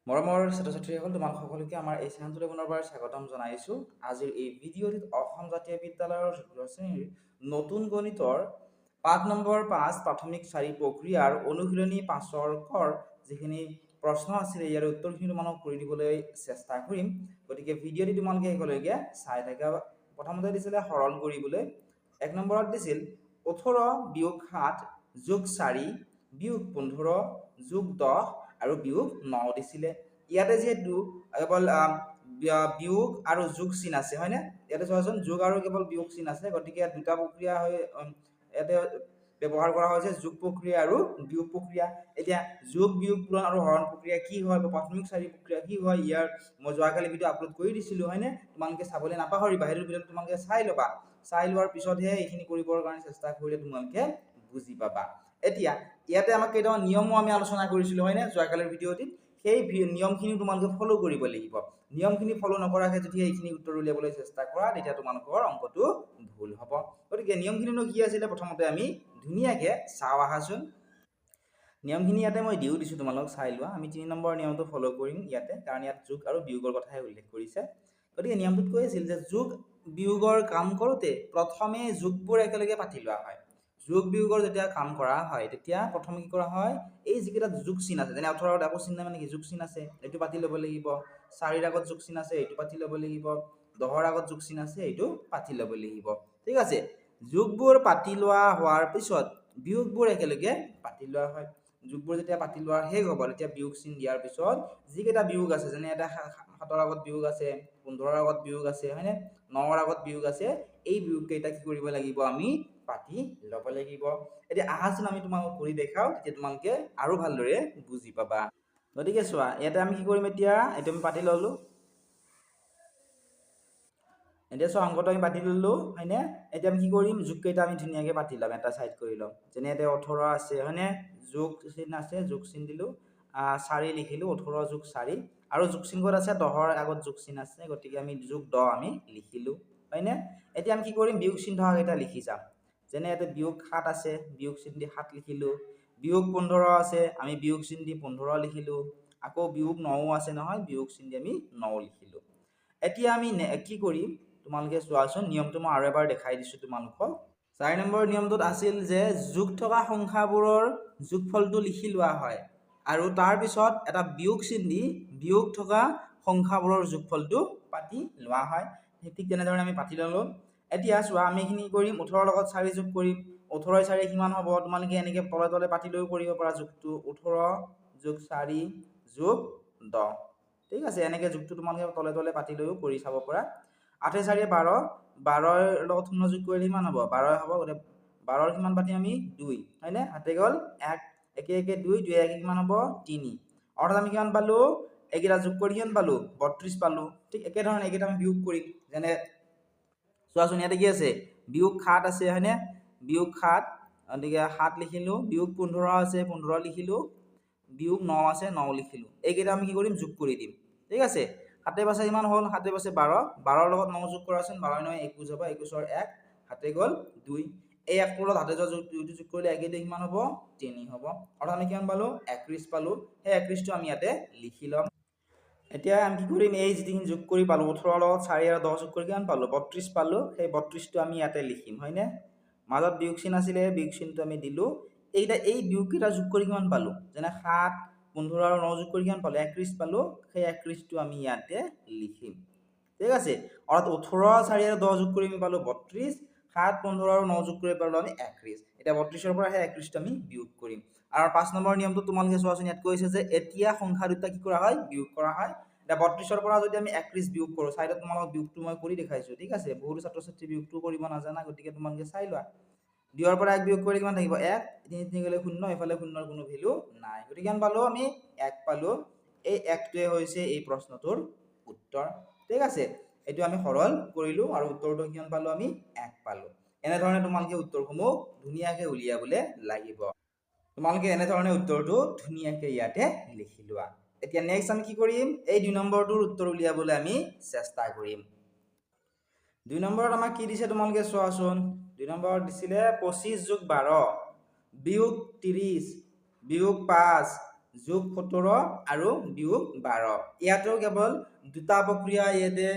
মৰমৰ ছাত্ৰ-ছাত্ৰীসকল, তোমালোক সকলোকে আমাৰ এই চেনেলটোলৈ পুনৰবাৰ স্বাগতম জনাইছোঁ। আজিৰ এই ভিডিঅ'টিত অসম জাতীয় বিদ্যালয়ৰ ১৪ শ্ৰেণীৰ নতুন গণিতৰ পাঠ নম্বৰ ৫ প্ৰাথমিক ৪ প্ৰক্ৰিয়াৰ অনুশীলনী ৫ৰ কৰ যিখিনি প্ৰশ্ন আছিলে ইয়াৰ উত্তৰখিনি তোমালোকক কৰি দিবলৈ চেষ্টা কৰিম। গতিকে ভিডিঅ'টি তোমালোকে শেষলৈকে চাই থাকা। প্ৰথমতে দিছিলে সৰল কৰিবলৈ। ১ নম্বৰত দিছিল ১৮ বিয়োগ ৭ যোগ ৪ বিয়োগ ১৫ যোগ ১০ আৰু বিয়োগ ৯ দিছিলে। ইয়াতে যিহেতু কেৱল বিয়োগ আৰু যোগ চিন আছে, হয়নে? ইয়াতে চোৱাচোন, যোগ আৰু কেৱল বিয়োগ চিন আছে, গতিকে দুটা প্ৰক্ৰিয়া হৈ ইয়াতে ব্যৱহাৰ কৰা হৈছে, যোগ প্ৰক্ৰিয়া আৰু বিয়োগ প্ৰক্ৰিয়া। এতিয়া যোগ, বিয়োগ, পূৰণ আৰু হৰণ প্ৰক্ৰিয়া কি হয় বা প্ৰাথমিক ৪ প্ৰক্ৰিয়া কি হয়, ইয়াৰ মই যোৱাকালি ভিডিঅ' আপলোড কৰি দিছিলোঁ, হয়নে? তোমালোকে চাবলৈ নাপাহৰিবা, সেইটো ভিডিঅ'টো তোমালোকে চাই ল'বা। চাই লোৱাৰ পিছতহে এইখিনি কৰিবৰ কাৰণে চেষ্টা কৰিলে তোমালোকে বুজি পাবা। এতিয়া ইয়াতে আমাক কেইটামান নিয়মো আমি আলোচনা কৰিছিলোঁ, হয়নে, যোৱাকালিৰ ভিডিঅ'টিত? সেই নিয়মখিনি তোমালোকে ফ'ল' কৰিব লাগিব। নিয়মখিনি ফ'ল' নকৰাকৈ যদি এইখিনি উত্তৰ উলিয়াবলৈ চেষ্টা কৰা, তেতিয়া তোমালোকৰ অংকটো ভুল হ'ব। গতিকে নিয়মখিনিনো কি আছিলে প্ৰথমতে আমি ধুনীয়াকৈ চাওঁ আহাচোন। নিয়মখিনি ইয়াতে মই দিছোঁ, তোমালোক চাই লোৱা। আমি ৩ নম্বৰ নিয়মটো ফ'ল' কৰিম ইয়াতে, কাৰণ ইয়াত যোগ আৰু বিয়োগৰ কথাই উল্লেখ কৰিছে। গতিকে নিয়মটোত কৈ আছিল যে যোগ বিয়োগৰ কাম কৰোঁতে প্ৰথমে যোগবোৰ একেলগে পাতি লোৱা হয়। যোগ বিয়োগৰ যেতিয়া কাম কৰা হয়, তেতিয়া প্ৰথমে কি কৰা হয়, এই যিকেইটা যোগ চিন আছে, যেনে ১৮ত একো চিন নাই মানে কি যোগ চিন আছে, এইটো পাতি ল'ব লাগিব। ৪ৰ আগত যোগ চিন আছে, এইটো পাতি ল'ব লাগিব। ১০ৰ আগত যোগ চিন আছে, এইটো পাতি ল'ব লাগিব। ঠিক আছে? যোগবোৰ পাতি লোৱা হোৱাৰ পিছত বিয়োগবোৰ একেলগে পাতি লোৱা হয়। যোগবোৰ যেতিয়া পাতি লোৱা শেষ হ'ব, তেতিয়া বিয়োগ চিন দিয়াৰ পিছত যিকেইটা বিয়োগ আছে, যেনে এটা ৭ৰ আগত বিয়োগ আছে, ১৫ৰ আগত বিয়োগ আছে, হয়নে, ৯ৰ আগত বিয়োগ আছে, এই বিয়োগকেইটা কি কৰিব লাগিব, আমি পাতি ল'ব লাগিব। এতিয়া আহাচোন আমি তোমালোকক কৰি দেখাওঁ, তেতিয়া তোমালোকে আৰু ভালদৰে বুজি পাবা। গতিকে চোৱা, ইয়াতে আমি কি কৰিম, এতিয়া এইটো আমি পাতি ল'লোঁ। এতিয়া চোৱা, অংকটো আমি পাতি ল'লোঁ, হয়নে? এতিয়া আমি কি কৰিম, যোগকেইটা আমি ধুনীয়াকৈ পাতি ল'ম, এটা ছাইড কৰি ল'ম। যেনে ইয়াতে ১৮ আছে, হয়নে, যোগ চিন আছে, যোগ চিন দিলোঁ। ৪ লিখিলোঁ, ১৮ যোগ ৪, আৰু যোগ চিন ক'ত আছে, ১০ৰ আগত যোগ চিন আছে, গতিকে আমি যোগ ১০ আমি লিখিলোঁ, হয়নে? এতিয়া আমি কি কৰিম, বিয়োগ চিন থকাকেইটা লিখি যাম। যেনে ইয়াতে বিয়োগ ৭ আছে, বিয়োগ চিন দি ৭ লিখিলোঁ। বিয়োগ ১৫ আছে, আমি বিয়োগ চিন দি ১৫ লিখিলোঁ। আকৌ বিয়োগ ৯ আছে নহয়, বিয়োগ চিন দি আমি ৯ লিখিলোঁ। এতিয়া আমি কি কৰিম, তোমালোকে চোৱাচোন, নিয়মটো মই আৰু এবাৰ দেখাই দিছোঁ তোমালোকক। ৪ নম্বৰ নিয়মটোত আছিল যে যোগ থকা সংখ্যাবোৰৰ যোগফলটো লিখি লোৱা হয়, আৰু তাৰপিছত এটা বিয়োগ চিন দি বিয়োগ থকা সংখ্যাবোৰৰ যোগফলটো পাতি লোৱা হয়। ঠিক তেনেধৰণে আমি পাতি ল'লোঁ। এতিয়া চোৱা, আমি এইখিনি কৰিম, ১৮ৰ লগত ৪ যোগ কৰিম। ১৮ৰ ৪ কিমান হ'ব, তোমালোকে এনেকৈ তলে তলে পাতি লৈও কৰিব পাৰা যোগটো। ১৮ যোগ ৪ যোগ ১০। ঠিক আছে, এনেকৈ যোগটো তোমালোকে তলে তলে পাতি লৈও কৰি চাব পাৰা। ৮ ৪ ১২, ১২ৰ লগত ০ যোগ কৰিলে কিমান হ'ব, ১২ হ'ব। গতিকে ১২ৰ কিমান পাতিম আমি, ২, হয়নে? হাতে গ'ল ১, একে একে ২, ২ একে কিমান হ'ব, ৩। অৰ্থাৎ আমি কিমান পালোঁ, এইকেইটা যোগ কৰি কিমান পালোঁ, ৩২ পালোঁ। ঠিক একেধৰণে এইকেইটা আমি বিয়োগ কৰিম। যেনে চোৱাচোন, ইয়াতে কি আছে, বিয়োগ ৭ আছে, হয়নে, বিয়োগ ৭, গতিকে ৭ লিখিলোঁ। বিয়োগ ১৫ আছে, ১৫ লিখিলোঁ। বিয়োগ ৯ আছে, ৯ লিখিলোঁ। এইকেইটা আমি কি কৰিম, যোগ কৰি দিম। ঠিক আছে, ৭ × ৫ কিমান হ'ল, ৭ × ৫ ১২, ১২ৰ লগত ৯ যোগ কৰাচোন, ১২ × ৯ ২১ হ'ব, ২১ৰ ১, হাতে গ'ল ২। এই ১টোৰ লগত হাতে যোৱা ২টো যোগ কৰিলে ১ 2 কিমান হ'ব, ৩ হ'ব। অৰ্থাৎ আমি কিমান পালোঁ, ৩১ পালোঁ। সেই ৩১টো আমি ইয়াতে লিখি ল'ম। এতিয়া আমি কি কৰিম, এই যিখিনি যোগ কৰি পালোঁ, ১৮ৰ লগত ৪ আৰু ১০ যোগ কৰি কিমান পালোঁ, ৩২ পালোঁ। সেই ৩২টো আমি ইয়াতে লিখিম, হয়নে? মাজত বিয়োগ চিন আছিলে, বিয়োগ চিনটো আমি দিলোঁ। এই বিয়োগকেইটা যোগ কৰি কিমান পালোঁ, যেনে ৭, ১৫ আৰু ৯ যোগ কৰি কিমান পালোঁ, ৩১ পালোঁ। সেই ৩১টো আমি ইয়াতে লিখিম। ঠিক আছে, অৰ্থাৎ ১৮, ৪ আৰু ১০ যোগ কৰি আমি পালোঁ ৩২, ৭, ১৫ আৰু ৯ যোগ কৰি পালোঁ আমি ৩১। এতিয়া ৩২ৰ পৰা সেই ৩১টো আমি বিয়োগ কৰিম। আৰু ৫ নম্বৰ নিয়মটো তোমালোকে চোৱাচোন, ইয়াত কৈছে যে এতিয়া সংখ্যা দুটা কি কৰা হয়, বিয়োগ কৰা হয়। এতিয়া ৩২ৰ পৰা যদি আমি ৩১ বিয়োগ কৰোঁ, চাইডত তোমালোকক বিয়োগটো মই কৰি দেখাইছোঁ। ঠিক আছে, বহুতো ছাত্ৰ ছাত্ৰী বিয়োগটো কৰিব নাজানা, গতিকে তোমালোকে চাই লোৱা। ২ৰ পৰা ১ বিয়োগ কৰিলে কিমান থাকিব, ১, ৩ ৩ গ'লে ০, এইফালে ০ৰ কোনো ভেলু নাই, গতিকে কিমান পালোঁ আমি, ১ পালোঁ। এই ১টোৱে হৈছে এই প্ৰশ্নটোৰ উত্তৰ। ঠিক আছে, এইটো আমি সৰল কৰিলোঁ আৰু উত্তৰটো কিমান পালোঁ, আমি ১ পালোঁ। এনেধৰণে তোমালোকে উত্তৰসমূহ ধুনীয়াকৈ উলিয়াবলৈ লাগিব। তোমালোকে এনেধৰণে উত্তৰটো ধুনীয়াকৈ ইয়াতে লিখি লোৱা। এতিয়া নেক্সট আমি কি কৰিম, এই ২ নম্বৰটোৰ উত্তৰ উলিয়াবলৈ আমি চেষ্টা কৰিম। ২ নম্বৰত আমাক কি দিছে তোমালোকে চোৱাচোন। ২ নম্বৰত দিছিলে ২৫ যোগ ১২ বিয়োগ ৩০ বিয়োগ ৫ যোগ 17 আৰু বিয়োগ 12 ইয়াতো কেৱল দুটা প্ৰক্ৰিয়া ইয়াতে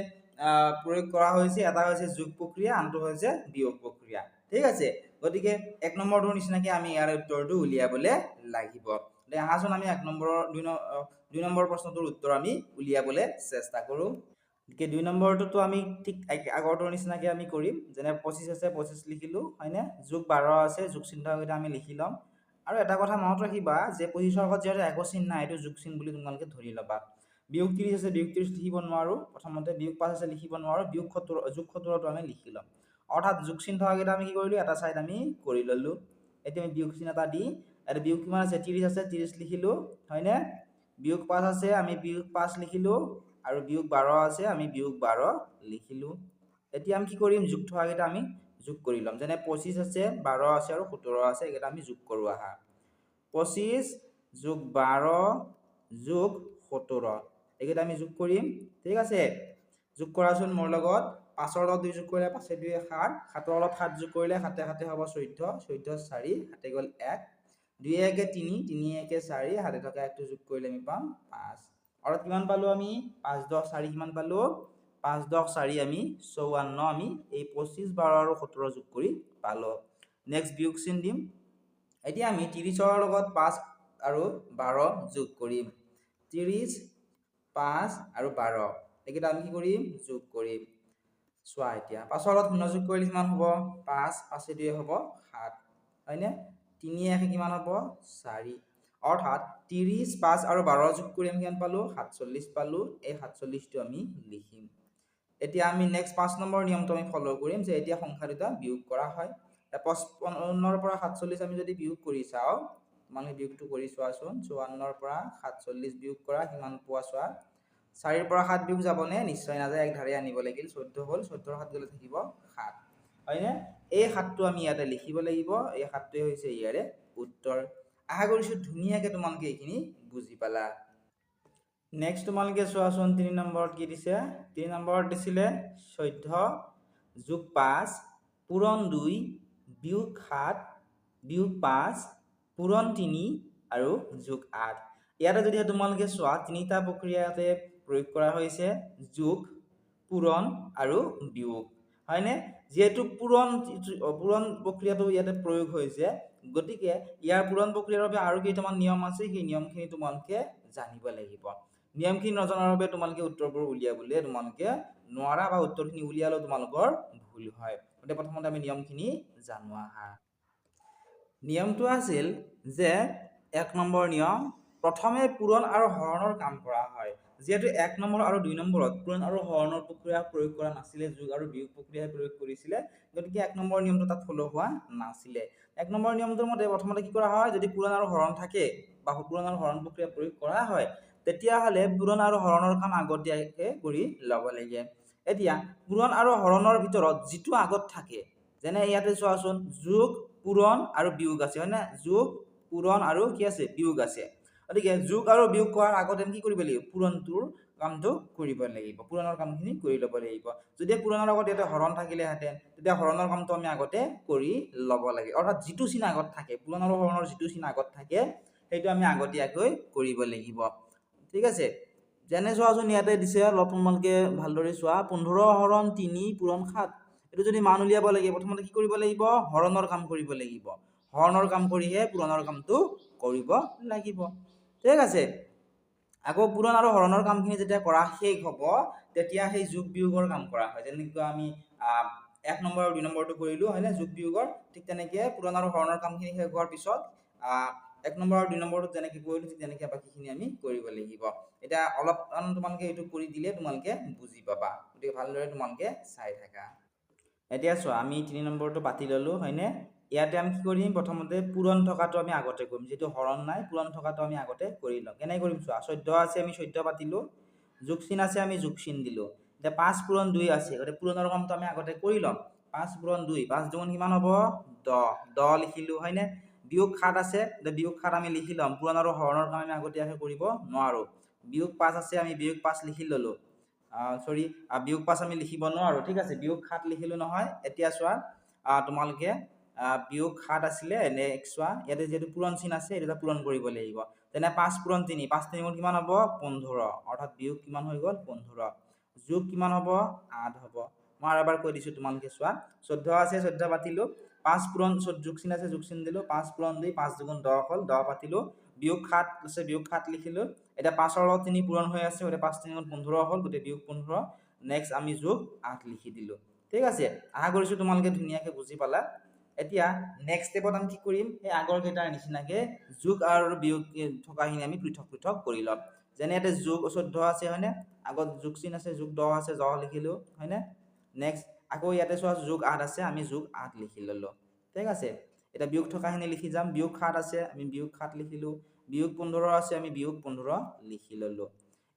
প্ৰয়োগ কৰা হৈছে এটা হৈছে যোগ প্ৰক্ৰিয়া আনটো হৈছে বিয়োগ প্ৰক্ৰিয়া ঠিক আছে গতিকে এক নম্বৰটোৰ নিচিনাকৈ আমি ইয়াৰ উত্তৰটো উলিয়াবলৈ লাগিব আহাচোন আমি এক নম্বৰৰ দুই নম্বৰ প্ৰশ্নটোৰ উত্তৰ আমি উলিয়াবলৈ চেষ্টা কৰোঁ গতিকে 2 নম্বৰটোতো আমি ঠিক আগৰটোৰ নিচিনাকৈ আমি কৰিম যেনে 25 আছে 25 লিখিলোঁ হয়নে যোগ 12 আছে যোগ চিহ্নকেইটা আমি লিখি ল'ম আৰু এটা কথা মনত ৰাখিবা যে 25ৰ আগত যিহেতু একো চিহ্ন নাই এইটো যোগ চিহ্ন বুলি তোমালোকে ধৰি ল'বা বিয়োগ 30 আছে বিয়োগ 30 লিখিব নোৱাৰো প্ৰথমতে বিয়োগ 5 আছে লিখিব নোৱাৰো বিয়োগ 17 যোগ 17টো আমি লিখি ল'ম অৰ্থাৎ যোগ চিহ্ন থকাকেইটা আমি কি কৰিলো এটা সাইড আমি কৰি ললো এতিয়া আমি বিয়োগ চিহ্ন এটা দি এটা বিয়োগ কিমান আছে 30 আছে 30 লিখিলো হয়নে বিয়োগ 5 আছে আমি বিয়োগ 5 লিখিলো আৰু বিয়োগ 12 আছে আমি বিয়োগ 12 লিখিলো এতিয়া আমি কি কৰিম যোগ থকাকেইটা আমি যোগ কৰি ল'ম যেনে 25 আছে 12 আছে আৰু 17 আছে এইকেইটা আমি যোগ কৰো আহা 25 যোগ 12 যোগ 17 এইকেইটা আমি যোগ কৰিম ঠিক আছে যোগ কৰাচোন মোৰ লগত 5ৰ লগত 2 যোগ কৰিলে 5 2 7 7ৰ লগত 7 যোগ কৰিলে 7 7 হ'ব 14 14 4 7 গ'ল 1 2 1 3 3 1 4 হাতে থকা একটো যোগ কৰিলে আমি পাম 5 আৰু কিমান পালো আমি 5 10 4 কিমান পালো 5 10 4 আমি 54 আমি এই 25 12 আৰু 17 যোগ কৰি পালো নেক্সট বিয়োগ চিন দিম এতিয়া আমি 30ৰ লগত 5 আৰু 12 যোগ কৰিম 30 5 আৰু 12 এইকেইটা আমি কি কৰিম যোগ কৰিম চোৱা এতিয়া 5ৰ লগত 0 যোগ কৰিলে কিমান হ'ব 5 5 2 হ'ব 7 হয়নে 3 1 কিমান হ'ব 4 অৰ্থাৎ 30 5 আৰু 12 যোগ কৰি আমি কিমান পালো 47 পালো এই 47টো আমি লিখিম এতিয়া আমি নেক্সট 5 নম্বৰ নিয়মটো আমি ফলো কৰিম যে এতিয়া সংখ্যা দুটা বিয়োগ কৰা হয় 55ৰ পৰা 47 আমি যদি বিয়োগ কৰি চাও মানে বিয়োগটো কৰি চোৱাচোন 54ৰ পৰা 47 বিয়োগ কৰা কিমান পোৱা চোৱা 4ৰ পৰা 7 বিয়োগ যাবনে নিশ্চয় নাযায় এক ধাৰে আনিব লাগিল 14 হ'ল 14ৰ 7 গলে থাকিব 7 হয়নে এই 7টো আমি ইয়াতে লিখিব লাগিব এই 7টোৱে হৈছে ইয়াৰে উত্তৰ আশা কৰিছো ধুনীয়াকৈ তোমালোকে এইখিনি বুজি পালা নেক্সট তোমালোকে চোৱাচোন 3 নম্বৰত কি দিছে 3 নম্বৰত দিছিলে 14 যোগ 5 পূৰণ 2 বিয়োগ 7 বিয়োগ 5 পূৰণ 3 আৰু যোগ 8 ইয়াতে যদি তোমালোকে চোৱা তিনিটা প্ৰক্ৰিয়াতে প্ৰয়োগ কৰা হৈছে যোগ পূৰণ আৰু বিয়োগ হয়নে যেহেতু পূৰণ প্ৰক্ৰিয়াটো ইয়াতে প্ৰয়োগ হৈছে গতিকে ইয়াৰ পূৰণ প্ৰক্ৰিয়াৰ বাবে আৰু কেইটামান নিয়ম আছে সেই নিয়মখিনি তোমালোকে জানিব লাগিব নিয়মখিনি নজনাৰ বাবে তোমালোকে উত্তৰবোৰ উলিয়াবলৈ তোমালোকে নোৱাৰা বা উত্তৰখিনি উলিয়ালেও তোমালোকৰ ভুল হয় গতিকে প্ৰথমতে আমি নিয়মখিনি জানো আহা নিয়মটো আছিল যে 1 নম্বৰ নিয়ম প্ৰথমে পূৰণ আৰু হৰণৰ কাম কৰা হয় যেহেতু 1 নম্বৰ আৰু 2 নম্বৰত পূৰণ আৰু হৰণৰ প্ৰক্ৰিয়া প্ৰয়োগ কৰা নাছিলে যোগ আৰু বিয়োগ প্ৰক্ৰিয়া প্ৰয়োগ কৰিছিলে গতিকে 1 নম্বৰ নিয়মটো তাত ফলো হোৱা নাছিলে 1 নম্বৰ নিয়মটোৰ মতে প্ৰথমতে কি কৰা হয় যদি পূৰণ আৰু হৰণ থাকে বা পূৰণ আৰু হৰণ প্ৰক্ৰিয়া প্ৰয়োগ কৰা হয় তেতিয়াহলে পূৰণ আৰু হৰণৰ কাম আগতীয়াকৈ কৰি ল'ব লাগে এতিয়া পূৰণ আৰু হৰণৰ ভিতৰত যিটো আগত থাকে যেনে ইয়াতে চোৱাচোন যোগ পূৰণ আৰু বিয়োগ আছে হয় না যোগ পূৰণ আৰু কি আছে বিয়োগ আছে গতিকে যোগ আৰু বিয়োগ কৰাৰ আগতে কি কৰিব লাগিব পূৰণটোৰ কামটো কৰিব লাগিব পূৰণৰ কামখিনি কৰি ল'ব লাগিব যদি পূৰণৰ আগত ইয়াতে হৰণ থাকিলেহেঁতেন তেতিয়া হৰণৰ কামটো আমি আগতে কৰি ল'ব লাগে অৰ্থাৎ যিটো চিন আগত থাকে পূৰণ আৰু হৰণৰ যিটো চিন আগত থাকে সেইটো আমি আগতীয়াকৈ কৰিব লাগিব ঠিক আছে যেনে চোৱাচোন ইয়াতে দিছে অলপ তোমালোকে ভালদৰে চোৱা 15 হৰণ 3 পূৰণ 7 এইটো যদি মান উলিয়াব লাগে প্ৰথমতে কি কৰিব লাগিব হৰণৰ কাম কৰিব লাগিব হৰণৰ কাম কৰিহে পূৰণৰ কামটো কৰিব লাগিব ঠিক আছে আকৌ পূৰণ আৰু হৰণৰ কামখিনি যেতিয়া কৰা শেষ হ'ব তেতিয়া সেই যোগ বিয়োগৰ কাম কৰা হয় যেনেকৈ আমি 1 নম্বৰ আৰু 2 নম্বৰটো কৰিলো হয়নে যোগ বিয়োগৰ ঠিক তেনেকৈ পূৰণ আৰু হৰণৰ কামখিনি শেষ হোৱাৰ পিছত 1 নম্বৰ আৰু 2 নম্বৰটো যেনেকৈ কৰিলো ঠিক তেনেকৈ বাকীখিনি আমি কৰিব লাগিব এটা অলপ তোমালোকে এইটো কৰি দিলে তোমালোকে বুজি পাবা গতিকে ভালদৰে তোমালোকে চাই থাকা এতিয়া চোৱা আমি 3 নম্বৰটো পাতি ললো হয়নে ইয়াতে আমি কি কৰিম প্ৰথমতে পূৰণ থকাটো আমি আগতে কৰিম যেটো হৰণ নাই পূৰণ থকাটো আমি আগতে কৰি লম কেনে কৰিম চোৱা 14 আছে আমি 14 পাতিলো যোগ চিন আছে আমি যোগ চিন দিলো এতিয়া 5 পূৰণ 2 আছে গতে পূৰণৰ কামটো আমি আগতে কৰি লম 5 পূৰণ 2 5 দুগুণ কিমান হ'ব 10 10 লিখিলো হয়নে বিয়োগ 7 আছে বিয়োগ 7 আমি লিখি লম পূৰণ আৰু হৰণৰ কাম আমি আগতীয়াকৈ কৰিব নোৱাৰো বিয়োগ 5 আছে আমি বিয়োগ 5 লিখি ললো সৰি বিয়োগ 5 আমি লিখিব নোৱাৰো ঠিক আছে বিয়োগ 7 লিখিলো নহয় এতিয়া চোৱা তোমালোকে বিয়োগ 7 আছিলে নেক্সট চোৱা ইয়াতে যেটো পূৰণ চিন আছে এটা পূৰণ কৰিব লাগিব যেনে 5 পূৰণ 3 5 3 গুণ কিমান হ'ব 15 অৰ্থাৎ বিয়োগ কিমান হৈ গ'ল 15 যোগ কিমান হ'ব 8 হ'ব মই আৰু এবাৰ কৈ দিছো তোমালোকে চোৱা 14 আছে 14 পাতিলো 5 পূৰণ যোগ চিন আছে যোগ চিন দিলো 5 পূৰণ 2 5 দুগুণ 10 হ'ল 10 পাতিলো বিয়োগ 7 আছে বিয়োগ 7 লিখিলো এটা 5 ৰ লগত 3 পূৰণ হৈ আছে ওটা 5 3 গুণ 15 হ'ল গটে বিয়োগ 15 নেক্সট আমি যোগ 8 লিখি দিলো ঠিক আছে আশা কৰিছো তোমালোকে ধুনিয়াকে বুজি পালা এতিয়া নেক্সট স্টেপত আমি কি কৰিম এই আগৰ কেইটাৰ নিচিনাকে যোগ আৰু বিয়োগ থকাখিনি আমি পৃথক পৃথক কৰি লম যেনে এটা যোগ 14 আছে হয়নে আগত যোগ চিন আছে যোগ 10 আছে 10 লিখিলো হয়নে নেক্সট আকৌ ইয়াতে চোৱা যোগ 8 আছে আমি যোগ 8 লিখি ললো ঠিক আছে এটা বিয়োগ থকাখিনি লিখি যাম বিয়োগ 7 আছে আমি বিয়োগ 7 লিখিলো বিয়োগ 15 আছে আমি বিয়োগ 15 লিখি ললো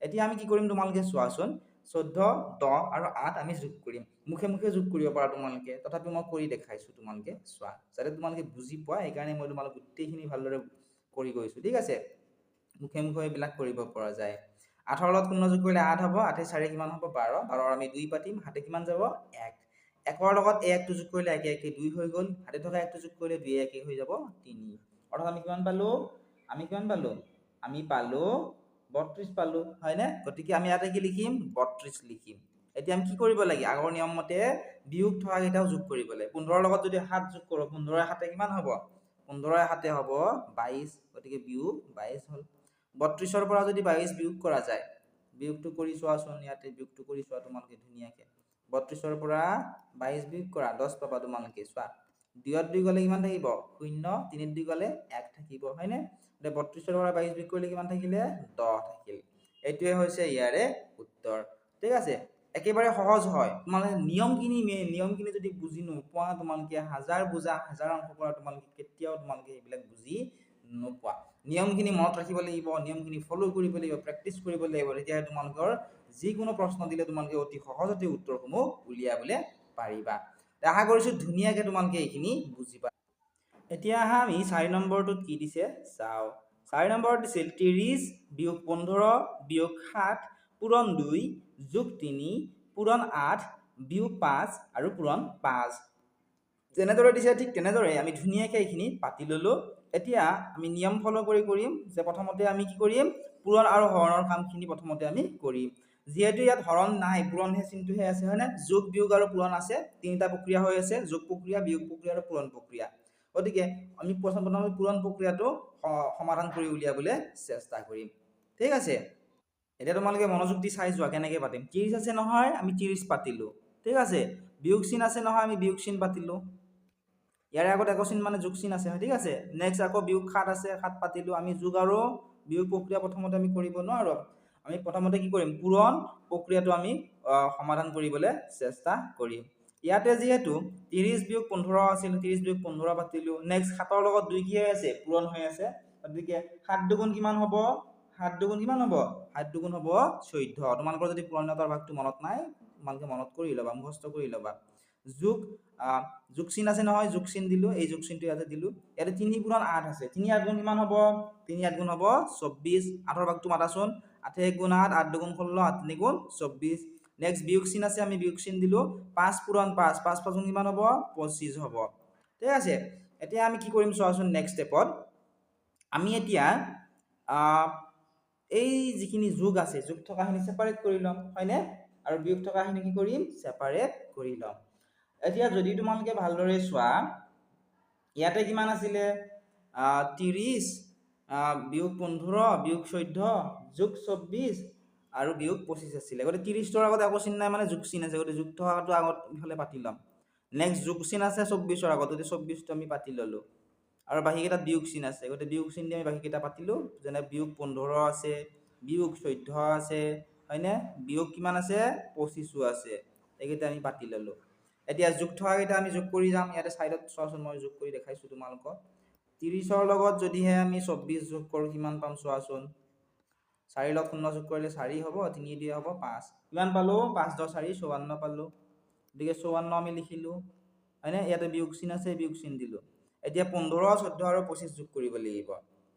এতিয়া আমি কি কৰিম তোমালোকে চোৱাচোন 14 10 আৰু 8 আমি যোগ কৰিম মুখে মুখে যোগ কৰিব পাৰা তোমালোকে তথাপি মই কৰি দেখাইছো তোমালোকে চোৱা যাতে তোমালোকে বুজি পোৱা এই কাৰণে মই তোমালোক গোটেইখিনি ভালদৰে কৰি গৈছো ঠিক আছে মুখে মুখে এইবিলাক কৰিব পৰা যায় 8 ৰ লগত 0 যোগ কৰিলে 8 হ'ব 8 4 কিমান হ'ব 12 12 আমি 2 পাতিম হাতে কিমান যাব 1 1 ৰ লগত 1 টো যোগ কৰিলে 1 1 2 হৈ গ'ল হাতে থকা 1 টো যোগ কৰিলে 2 1 হৈ যাব 3 অৰ্থাৎ আমি কিমান পালো আমি পালো 32 পালো হয়নে গতিকে আমি ইয়াতে কি লিখিম 32 লিখিম এতিয়া আমি কি কৰিব লাগে আগৰ নিয়ম মতে বিয়োগ থকা কেইটাও যোগ কৰিব লাগে 15 ৰ লগত যদি 7 যোগ কৰো 15 ৰ হাতে কিমান হ'ব 15 ৰ হাতে হ'ব 22 গতিকে বিয়োগ 22 হ'ল 32 ৰ পৰা যদি 22 বিয়োগ কৰা যায় বিয়োগটো কৰি চোৱাচোন ইয়াতে বিয়োগটো কৰি চোৱা তোমালোকে ধুনীয়াকে 32 ৰ পৰা 22 বিয়োগ কৰা 10 পাবা তোমালোকে চোৱা 2 2 গলে কিমান থাকিব 0 3 2 গলে 1 থাকিব হয়নে 32 ৰ পৰা 22 বিয়োগ কৰিলে কিমান থাকিলে 10 থাকিল এইটোৱে হৈছে ইয়াৰে উত্তৰ ঠিক আছে একেবাৰে সহজ হয় তোমালোকে নিয়মখিনি যদি বুজি নোপোৱা তোমালোকে হাজাৰ বুজা হাজাৰ অংক কৰা তোমালোকে কেতিয়াও তোমালোকে এইবিলাক বুজি নোপোৱা নিয়মখিনি মনত ৰাখিব লাগিব নিয়মখিনি ফলো কৰিব লাগিব প্ৰেক্টিছ কৰিব লাগিব তেতিয়া তোমালোকৰ যিকোনো প্ৰশ্ন দিলে তোমালোকে অতি সহজতে উত্তৰসমূহ উলিয়াবলৈ পাৰিবা আশা কৰিছো ধুনীয়াকে তোমালোকে এইখিনি বুজিবা এতিয়া আহা আমি 4 নম্বৰটোত কি দিছে চাও 4 নম্বৰত দিছিল 30 বিয়োগ 15 বিয়োগ 7 পূৰণ 2 যোগ 3 পূৰণ 8 বিয়োগ 5 আৰু পূৰণ 5 যেনেদৰে দিছে ঠিক তেনেদৰে আমি ধুনীয়াকৈ এইখিনি পাতি ললো এতিয়া আমি নিয়ম ফলো কৰিম যে প্ৰথমতে আমি কি কৰিম পূৰণ আৰু হৰণৰ কামখিনি প্ৰথমতে আমি কৰিম যেহেতু ইয়াত হৰণ নাই পূৰণহে চিনটোহে আছে হয়নে যোগ বিয়োগ আৰু পূৰণ আছে তিনিটা প্ৰক্ৰিয়া হৈ আছে যোগ প্ৰক্ৰিয়া বিয়োগ প্ৰক্ৰিয়া আৰু পূৰণ প্ৰক্ৰিয়া গতিকে আমি প্ৰথমে পূৰণ প্ৰক্ৰিয়াটো সমাধান কৰি উলিয়াবলৈ চেষ্টা কৰিম ঠিক আছে এতিয়া তোমালোকে মনোযোগ দি চাই যোৱা কেনেকৈ পাতিম 30 আছে নহয় আমি 30 পাতিলো ঠিক আছে বিয়োগ চিন আছে নহয় আমি বিয়োগ চিন পাতিলো ইয়াৰে আগত এক চিন মানে যোগ চিন আছে ঠিক আছে নেক্সট আকৌ বিয়োগ 7 আছে 7 পাতিলো আমি যোগ আৰু বিয়োগ প্ৰক্ৰিয়া প্ৰথমতে আমি কৰিব নোৱাৰো আমি প্ৰথমতে কি কৰিম পূৰণ প্ৰক্ৰিয়াটো আমি সমাধান কৰিবলৈ চেষ্টা কৰিম ইয়াতে যেহেতু 30 বিয়োগ 15 আছিল 30 বিয়োগ 15 পাতিলো নেক্সট 7 ৰ লগত 2 কি হৈ আছে পূৰণ হৈ আছে গতিকে 7 দুগুণ কিমান হ'ব 7 দুগুণ কিমান হ'ব 7 দুগুণ হ'ব 14 তোমালোকৰ যদি পূৰণতাৰ ভাগটো মনত নাই তোমালোকে মনত কৰি ল'বা মুখস্থ কৰি ল'বা যোগ চিন আছে নহয় যোগ চিন দিলো এই যোগ চিনটো ইয়াতে দিলো ইয়াতে 3 পূৰণ 8 আছে 3 8 গুণ কিমান হ'ব 3 8 গুণ হ'ব 24 8ৰ ভাগটো মাতাচোন 8 1 গুণ 8 8 দুগুণ 16 8 3 গুণ 24 নেক্সট বিয়োগ চিন আছে আমি বিয়োগ চিন দিলো 5 পূৰণ 5 5 5 গুণ কিমান হ'ব 25 হ'ব ঠিক আছে এতিয়া আমি কি কৰিম চোৱাচোন নেক্সট স্টেপত আমি এতিয়া এই যিখিনি যোগ আছে যোগ থকাখিনি সেপাৰেট কৰি লম হয়নে আৰু বিয়োগ থকাখিনি কি কৰিম সেপাৰেট কৰি লম এতিয়া যদি তোমালোকে ভালদৰে চোৱা ইয়াতে কিমান আছিলে 30 বিয়োগ 15 বিয়োগ 14 যোগ 24 আৰু বিয়োগ 25 আছিলে গতিকে 30 ৰ আগত একো চিন নাই মানে যোগ চিন আছে গতিকে যোগ থকাটো আগত ইফালে পাতি লম নেক্সট যোগ চিন আছে 24 ৰ আগত গতিকে 24 টো আমি পাতি ললো আৰু বাকিকেইটা বিয়োগ চিন আছে গতিকে বিয়োগ চিন দি আমি বাকিকেইটা পাতিলো যেনে বিয়োগ 15 আছে বিয়োগ 14 আছে হয়নে বিয়োগ কিমান আছে 25 আছে এইকেইটা আমি পাতি ললো এতিয়া যোগ থকা কেইটা আমি যোগ কৰি যাম ইয়াতে সাইডত চোৱাচোন মই যোগ কৰি দেখাইছো তোমালোকক 30 ৰ লগত যদিহে আমি 24 যোগ কৰো কিমান পাম চোৱাচোন 4 লগত 0 যোগ কৰিলে 4 হ'ব 3 দিয়ে হ'ব 5 কিমান পালো 5 10 4 54 পালো গতিকে 54 আমি লিখিলো হয়নে ইয়াতে বিয়োগ চিন আছে বিয়োগ চিন দিলো এতিয়া 15 14 আৰু 25 যোগ কৰিব লাগিব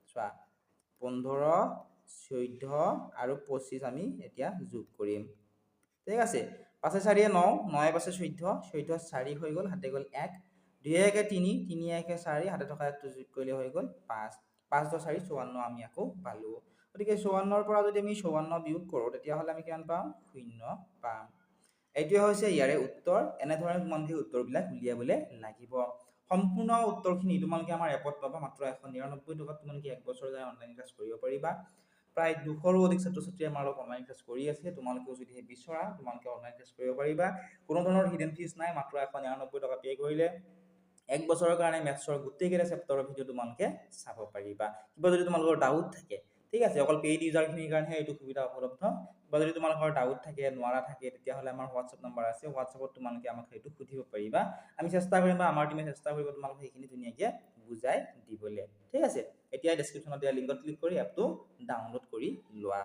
চোৱা 15 14 আৰু 25 আমি এতিয়া যোগ কৰিম ঠিক আছে 5 4 9 9 5 14 14 4 হৈ গ'ল হাতে গ'ল 1 2 1 3 3 1 4 হাতে থকা 1 যোগ কৰিলে হৈ গ'ল 5 5 10 4 54 আমি আকৌ পালোঁ গতিকে 54 ৰ পৰা যদি আমি 54 বিয়োগ কৰোঁ তেতিয়াহ'লে আমি কিমান পাম 0 পাম এইটোৱে হৈছে ইয়াৰে উত্তৰ এনেধৰণে তোমালোকে উত্তৰবিলাক উলিয়াবলৈ লাগিব সম্পূৰ্ণ উত্তৰখিনি তোমালোকে আমাৰ এপত পাবা মাত্ৰ 199 টকাত তোমালোকে এক বছৰ যায় অনলাইন ক্লাছ কৰিব পাৰিবা প্ৰায় 200ৰো অধিক ছাত্ৰ ছাত্ৰীয়ে আমাৰ লগত অনলাইন ক্লাছ কৰি আছে তোমালোকেও যদি বিচৰা তোমালোকে অনলাইন ক্লাছ কৰিব পাৰিবা কোনো ধৰণৰ হিডেন ফিজ নাই মাত্ৰ 199 টকা পে কৰিলে এক বছৰৰ কাৰণে মেথছৰ গোটেইকেইটা চেপ্টাৰৰ ভিডিঅ তোমালোকে চাব পাৰিবা কিবা যদি তোমালোকৰ ডাউট থাকে ঠিক আছে অকল পেইড ইউজাৰখিনিৰ কাৰণেহে এইটো সুবিধা উপলব্ধ বা যদি তোমালোকৰ ডাউট থাকে নোৱাৰা থাকে তেতিয়াহ'লে আমাৰ হোৱাটছএপ নম্বৰ আছে হোৱাটছএপত তোমালোকে আমাক সেইটো সুধিব পাৰিবা আমি চেষ্টা কৰিম বা আমাৰ টিমে চেষ্টা কৰিব তোমালোকক সেইখিনি ধুনীয়াকৈ বুজাই দিবলৈ ঠিক আছে এতিয়া ডেছক্ৰিপশ্যনত দিয়া লিংকত ক্লিক কৰি এপটো ডাউনলোড কৰি লোৱা